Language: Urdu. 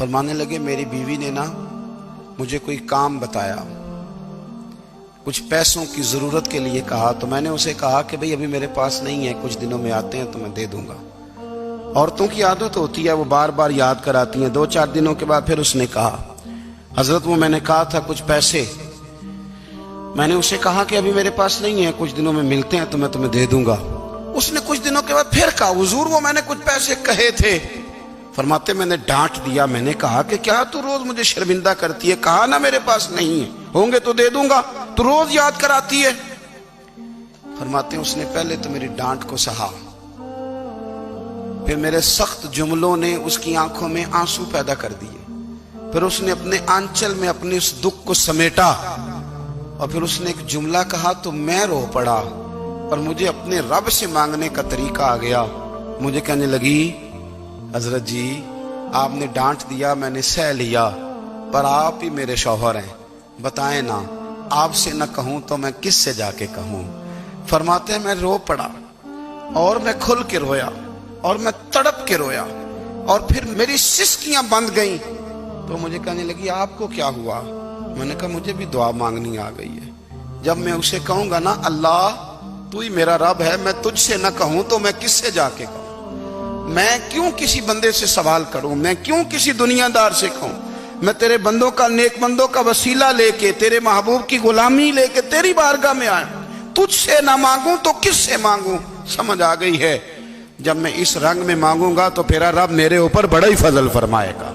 فرمانے لگے میری بیوی نے نا مجھے کوئی کام بتایا، کچھ پیسوں کی ضرورت کے لیے کہا، تو میں نے اسے کہا کہ بھئی ابھی میرے پاس نہیں ہے، کچھ دنوں میں آتے ہیں تو میں دے دوں گا۔ عورتوں کی عادت ہوتی ہے، وہ بار بار یاد کراتی ہیں۔ 2-4 دنوں کے بعد پھر اس نے کہا حضرت وہ میں نے کہا تھا کچھ پیسے، میں نے اسے کہا کہ ابھی میرے پاس نہیں ہے، کچھ دنوں میں ملتے ہیں تو میں تمہیں دے دوں گا۔ اس نے کچھ دنوں کے بعد پھر کہا حضور وہ میں نے کچھ پیسے کہے تھے۔ فرماتے میں نے ڈانٹ دیا، میں نے کہا کہ کیا تو روز مجھے شرمندہ کرتی ہے، کہا نا میرے پاس نہیں ہے، ہوں گے تو دے دوں گا، تو روز یاد کراتی ہے۔ فرماتے ہیں اس نے پہلے تو میری ڈانٹ کو سہا، پھر میرے سخت جملوں نے اس کی آنکھوں میں آنسو پیدا کر دیے، پھر اس نے اپنے آنچل میں اپنے اس دکھ کو سمیٹا، اور پھر اس نے ایک جملہ کہا تو میں رو پڑا، اور مجھے اپنے رب سے مانگنے کا طریقہ آ گیا۔ مجھے کہنے لگی حضرت جی آپ نے ڈانٹ دیا، میں نے سہ لیا، پر آپ ہی میرے شوہر ہیں، بتائیں نا آپ سے نہ کہوں تو میں کس سے جا کے کہوں۔ فرماتے ہیں میں رو پڑا، اور میں کھل کے رویا، اور میں تڑپ کے رویا، اور پھر میری سسکیاں بند گئیں۔ تو مجھے کہنے لگی آپ کو کیا ہوا؟ میں نے کہا مجھے بھی دعا مانگنی آ گئی ہے۔ جب میں اسے کہوں گا نا اللہ تو ہی میرا رب ہے، میں تجھ سے نہ کہوں تو میں کس سے جا کے کہوں؟ میں کیوں کسی بندے سے سوال کروں؟ میں کیوں کسی دنیا دار سے کہوں؟ میں تیرے بندوں کا، نیک بندوں کا وسیلہ لے کے، تیرے محبوب کی غلامی لے کے تیری بارگاہ میں آیا، تجھ سے نہ مانگوں تو کس سے مانگوں؟ سمجھ آ گئی ہے، جب میں اس رنگ میں مانگوں گا تو پھر رب میرے اوپر بڑا ہی فضل فرمائے گا۔